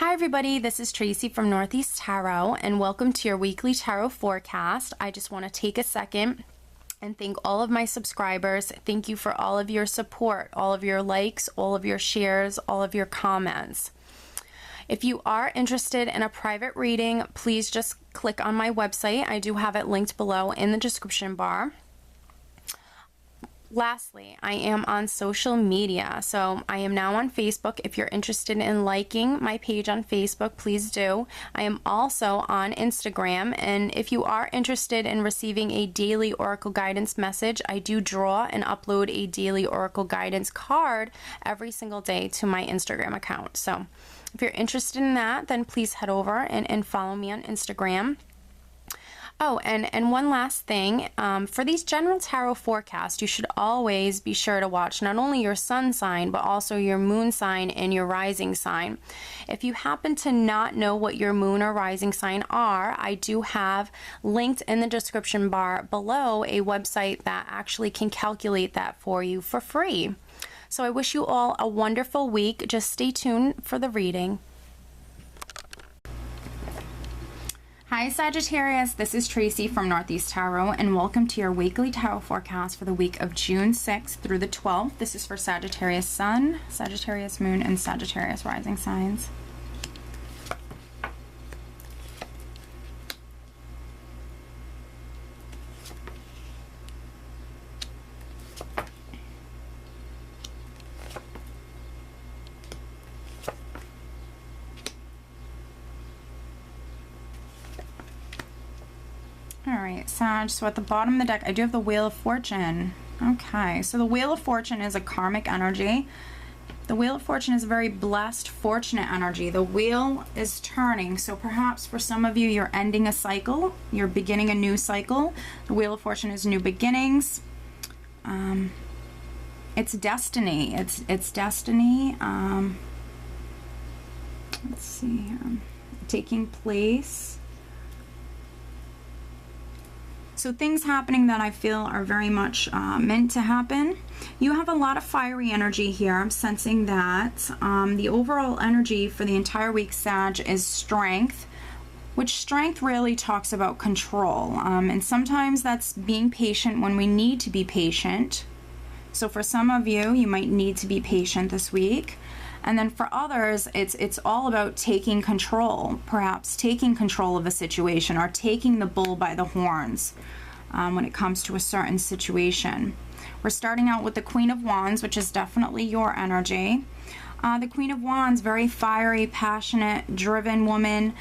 Hi everybody, this is Tracy from Northeast Tarot and welcome to your weekly tarot forecast. I just want to take a second and thank all of my subscribers. Thank you for all of your support, all of your likes, all of your shares, all of your comments. If you are interested in a private reading, please just click on my website. I do have it linked below in the description bar. Lastly, I am on social media, so I am now on Facebook. If you're interested in liking my page on Facebook, please do. I am also on Instagram, and if you are interested in receiving a daily Oracle guidance message, I do draw and upload a daily Oracle guidance card every single day to my Instagram account. So if you're interested in that, then please head over and follow me on Instagram. Oh, and one last thing, for these general tarot forecasts, you should always be sure to watch not only your sun sign, but also your moon sign and your rising sign. If you happen to not know what your moon or rising sign are, I do have linked in the description bar below a website that actually can calculate that for you for free. So I wish you all a wonderful week. Just stay tuned for the reading. Hi Sagittarius, this is Tracy from Northeast Tarot and welcome to your weekly tarot forecast for the week of June 6th through the 12th. This is for Sagittarius Sun, Sagittarius Moon, and Sagittarius Rising signs. Alright, Sag, so at the bottom of the deck, I do have the Wheel of Fortune. Okay, so the Wheel of Fortune is a karmic energy. The Wheel of Fortune is a very blessed, fortunate energy. The wheel is turning, so perhaps for some of you, you're ending a cycle. You're beginning a new cycle. The Wheel of Fortune is new beginnings. It's destiny. It's destiny. Let's see here. Taking place. So things happening that I feel are very much meant to happen. You have a lot of fiery energy here. I'm sensing that. The overall energy for the entire week, Sag, is strength, which strength really talks about control. And sometimes that's being patient when we need to be patient. So for some of you, you might need to be patient this week. And then for others, it's all about taking control, perhaps taking control of a situation or taking the bull by the horns when it comes to a certain situation. We're starting out with the Queen of Wands, which is definitely your energy. The Queen of Wands, very fiery, passionate, driven woman,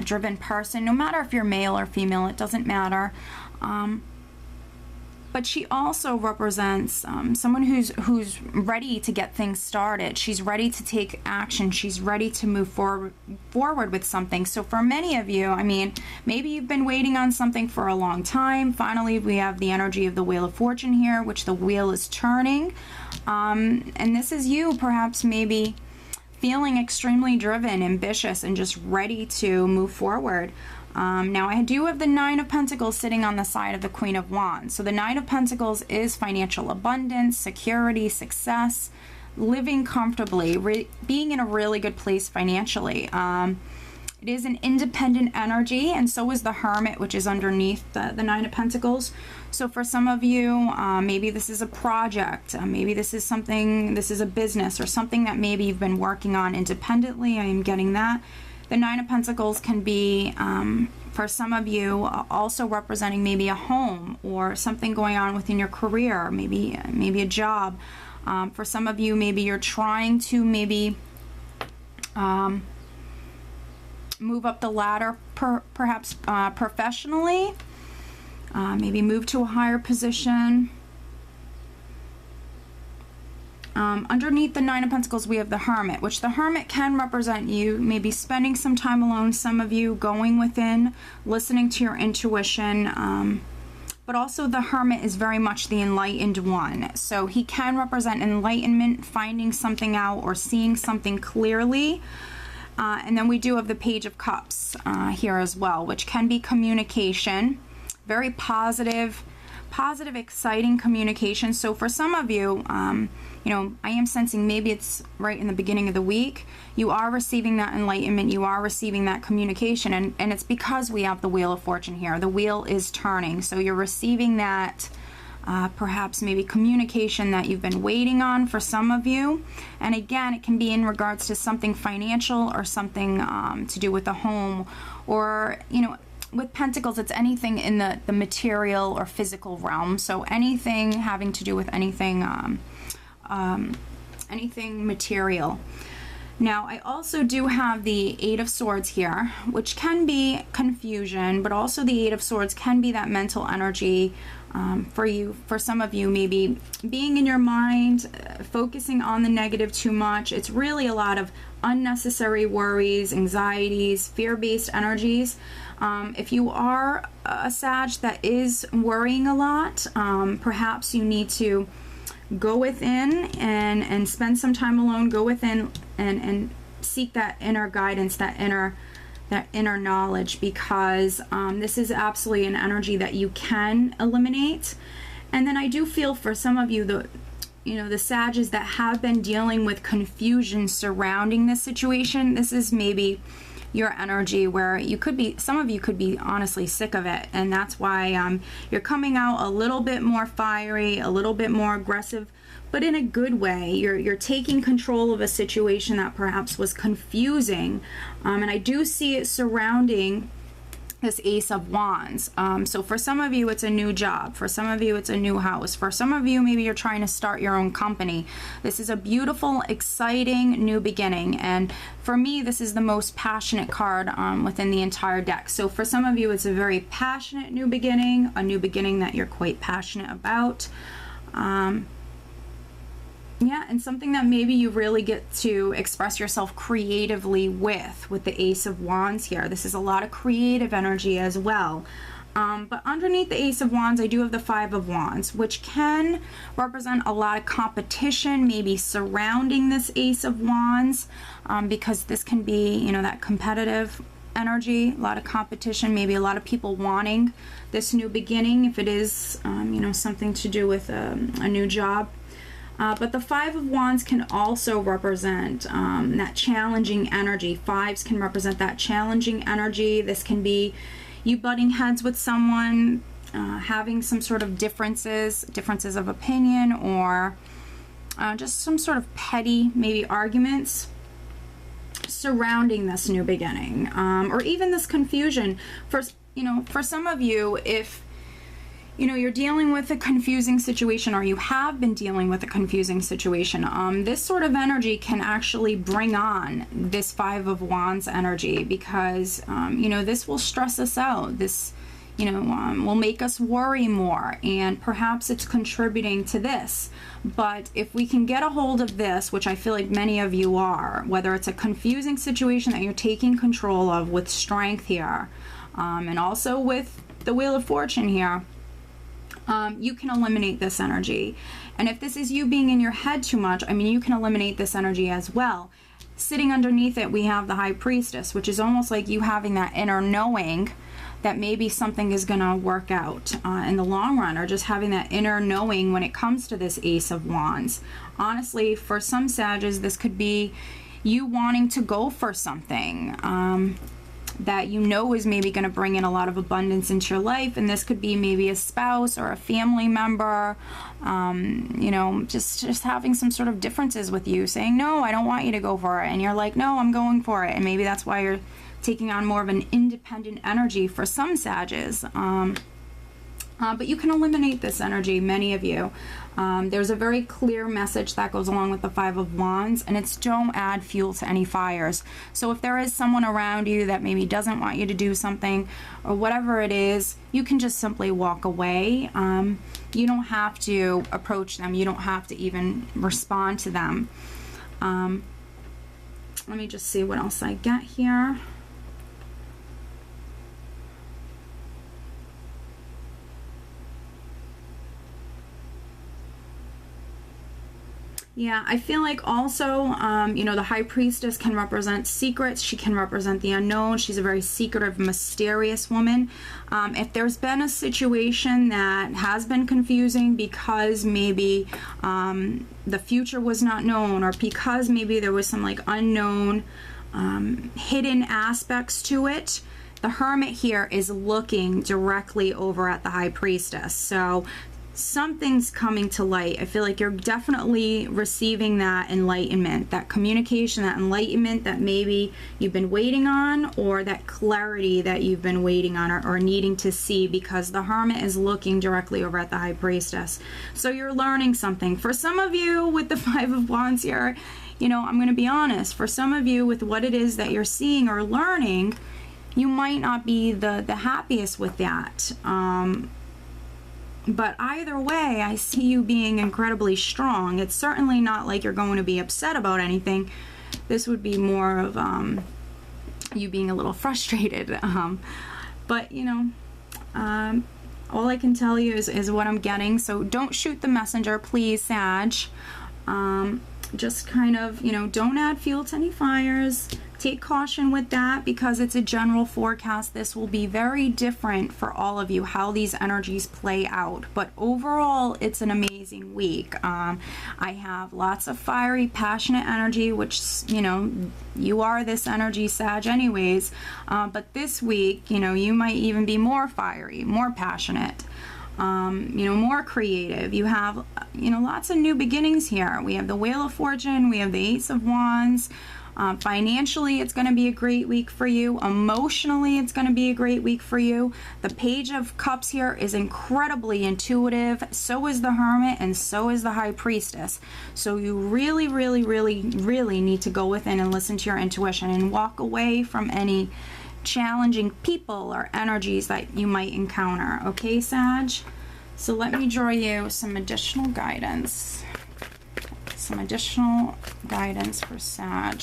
driven person. No matter if you're male or female, it doesn't matter. But she also represents someone who's ready to get things started. She's ready to take action. She's ready to move forward with something. So for many of you, I mean, maybe you've been waiting on something for a long time. Finally, we have the energy of the Wheel of Fortune here, which the wheel is turning. And this is you perhaps maybe feeling extremely driven, ambitious, and just ready to move forward. Now I do have the Nine of Pentacles sitting on the side of the Queen of Wands. So the Nine of Pentacles is financial abundance, security, success, living comfortably, being in a really good place financially. It is an independent energy, and so is the Hermit, which is underneath the Nine of Pentacles. So for some of you, maybe this is a project, maybe this is something, this is a business or something that maybe you've been working on independently. I am getting that. The Nine of Pentacles can be, for some of you, also representing maybe a home or something going on within your career, maybe a job. For some of you, maybe you're trying to maybe move up the ladder, perhaps professionally, maybe move to a higher position. Underneath the Nine of Pentacles, we have the Hermit, which the Hermit can represent you maybe spending some time alone, some of you going within, listening to your intuition, but also the Hermit is very much the enlightened one. So he can represent enlightenment, finding something out or seeing something clearly. And then we do have the Page of Cups here as well, which can be communication, very positive, positive, exciting communication. So for some of you, you know, I am sensing maybe it's right in the beginning of the week, you are receiving that enlightenment, you are receiving that communication, and it's because we have the Wheel of Fortune here. The wheel is turning, so you're receiving that perhaps maybe communication that you've been waiting on for some of you. And again, it can be in regards to something financial or something to do with the home, or, you know, with Pentacles, it's anything in the material or physical realm. So anything having to do with anything anything material. Now, I also do have the Eight of Swords here, which can be confusion, but also the Eight of Swords can be that mental energy for you, for some of you, maybe being in your mind, focusing on the negative too much. It's really a lot of unnecessary worries, anxieties, fear-based energies. If you are a Sag that is worrying a lot, perhaps you need to go within and spend some time alone, go within and seek that inner guidance, that inner knowledge, because this is absolutely an energy that you can eliminate. And then I do feel for some of you, the Sages that have been dealing with confusion surrounding this situation, this is maybe your energy where you could be, some of you could be honestly sick of it, and that's why you're coming out a little bit more fiery, a little bit more aggressive, but in a good way. You're taking control of a situation that perhaps was confusing, and I do see it surrounding this Ace of Wands. So for some of you, it's a new job. For some of you, it's a new house. For some of you, maybe you're trying to start your own company. This is a beautiful, exciting new beginning. And for me, this is the most passionate card within the entire deck. So for some of you, it's a very passionate new beginning, a new beginning that you're quite passionate about. Yeah, and something that maybe you really get to express yourself creatively with the Ace of Wands here. This is a lot of creative energy as well. But underneath the Ace of Wands, I do have the Five of Wands, which can represent a lot of competition, maybe surrounding this Ace of Wands, because this can be, you know, that competitive energy, a lot of competition, maybe a lot of people wanting this new beginning, if it is, you know, something to do with a new job. But the Five of Wands can also represent that challenging energy. Fives can represent that challenging energy. This can be you butting heads with someone, having some sort of differences of opinion, or just some sort of petty, maybe arguments surrounding this new beginning, or even this confusion. For some of you, if you're dealing with a confusing situation, or you have been dealing with a confusing situation, this sort of energy can actually bring on this Five of Wands energy, because this will stress us out. This will make us worry more, and perhaps it's contributing to this. But if we can get a hold of this, which I feel like many of you are, whether it's a confusing situation that you're taking control of with strength here, and also with the Wheel of Fortune here, you can eliminate this energy. And if this is you being in your head too much, I mean, you can eliminate this energy as well. Sitting underneath it, we have the High Priestess, which is almost like you having that inner knowing that maybe something is going to work out in the long run, or just having that inner knowing when it comes to this Ace of Wands. Honestly, for some Sages, this could be you wanting to go for something that is maybe going to bring in a lot of abundance into your life, and this could be maybe a spouse or a family member, just having some sort of differences with you, saying, no, I don't want you to go for it, and you're like, no, I'm going for it, and maybe that's why you're taking on more of an independent energy for some Sages. But you can eliminate this energy, many of you. There's a very clear message that goes along with the Five of Wands, and it's don't add fuel to any fires. So if there is someone around you that maybe doesn't want you to do something, or whatever it is, you can just simply walk away. You don't have to approach them. You don't have to even respond to them. Let me just see what else I get here. Yeah, I feel like also, you know, the High Priestess can represent secrets. She can represent the unknown. She's a very secretive, mysterious woman. If there's been a situation that has been confusing because maybe the future was not known, or because maybe there was some like unknown, hidden aspects to it, the Hermit here is looking directly over at the High Priestess. So something's coming to light. I feel like you're definitely receiving that enlightenment, that communication, that enlightenment that maybe you've been waiting on, or that clarity that you've been waiting on, or needing to see, because the Hermit is looking directly over at the High Priestess. So you're learning something. For some of you with the Five of Wands here, you know, I'm going to be honest, for some of you with what it is that you're seeing or learning, you might not be the happiest with that. But either way, I see you being incredibly strong. It's certainly not like you're going to be upset about anything. This would be more of you being a little frustrated. But, you know, all I can tell you is what I'm getting. So don't shoot the messenger, please, Sag. Just kind of, you know, don't add fuel to any fires. Take caution with that, because it's a general forecast. This will be very different for all of you, how these energies play out. But overall, it's an amazing week. I have lots of fiery, passionate energy, which, you know, you are this energy, Sag, anyways. But this week, you know, you might even be more fiery, more passionate. You know, more creative. You have, you know, lots of new beginnings here. We have the Wheel of Fortune, we have the Ace of Wands. Financially, it's going to be a great week for you. Emotionally, it's going to be a great week for you. The Page of Cups here is incredibly intuitive. So is the Hermit, and so is the High Priestess. So you really, really, really, really need to go within and listen to your intuition and walk away from any challenging people or energies that you might encounter. Okay, Sag? So let me draw you some additional guidance. Some additional guidance for Sag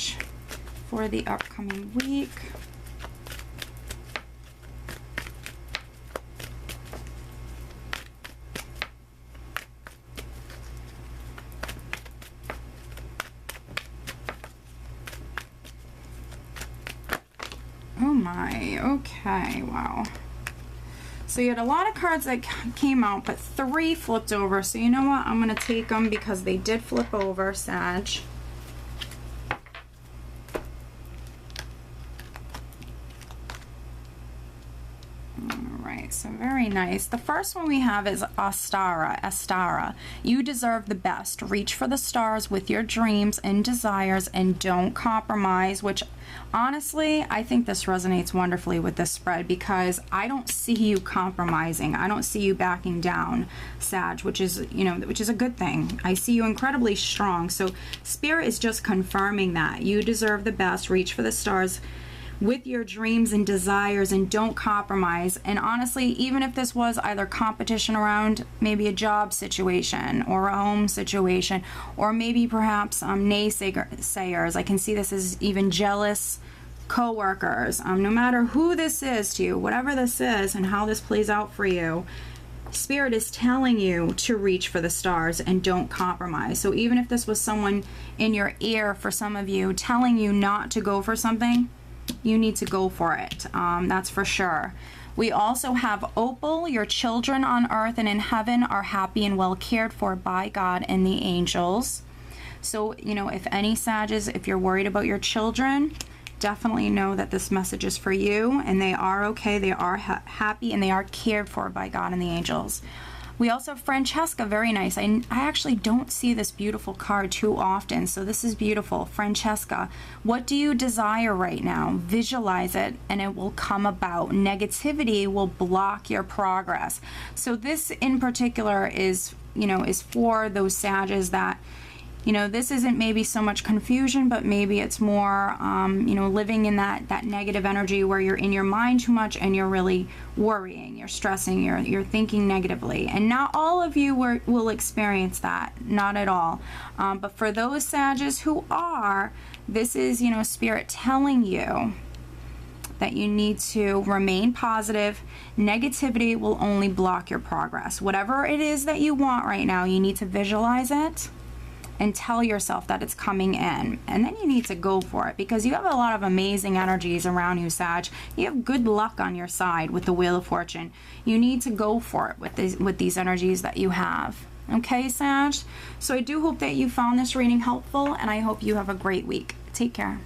for the upcoming week. Oh my, okay, wow. So you had a lot of cards that came out, but 3 flipped over. So you know what? I'm going to take them because they did flip over, Sag. Alright, so very nice. The first one we have is Astara. You deserve the best. Reach for the stars with your dreams and desires, and don't compromise, which honestly, I think this resonates wonderfully with this spread, because I don't see you compromising. I don't see you backing down, Sag, which is, you know, which is a good thing. I see you incredibly strong. So Spirit is just confirming that. You deserve the best. Reach for the stars with your dreams and desires, and don't compromise. And honestly, even if this was either competition around maybe a job situation or a home situation, or maybe perhaps naysayers, I can see this as even jealous co-workers. No matter who this is to you, whatever this is and how this plays out for you, Spirit is telling you to reach for the stars and don't compromise. So even if this was someone in your ear, for some of you, telling you not to go for something, you need to go for it. That's for sure. We also have Opal. Your children on earth and in heaven are happy and well cared for by God and the angels. So, you know, if any Sages, if you're worried about your children, definitely know that this message is for you, and they are okay, they are happy, and they are cared for by God and the angels. We also have Francesca, very nice. I actually don't see this beautiful card too often, so this is beautiful. Francesca, what do you desire right now? Visualize it and it will come about. Negativity will block your progress. So this in particular is, you know, is for those Sages that, you know, this isn't maybe so much confusion, but maybe it's more, you know, living in that negative energy where you're in your mind too much and you're really worrying, you're stressing, you're thinking negatively. And not all of you will experience that, not at all. But for those Sages who are, this is, you know, Spirit telling you that you need to remain positive. Negativity will only block your progress. Whatever it is that you want right now, you need to visualize it. and tell yourself that it's coming in, and then you need to go for it, because you have a lot of amazing energies around you, Sag. You have good luck on your side with the Wheel of Fortune. You need to go for it with these energies that you have. Okay, Sag? So I do hope that you found this reading helpful, and I hope you have a great week. Take care.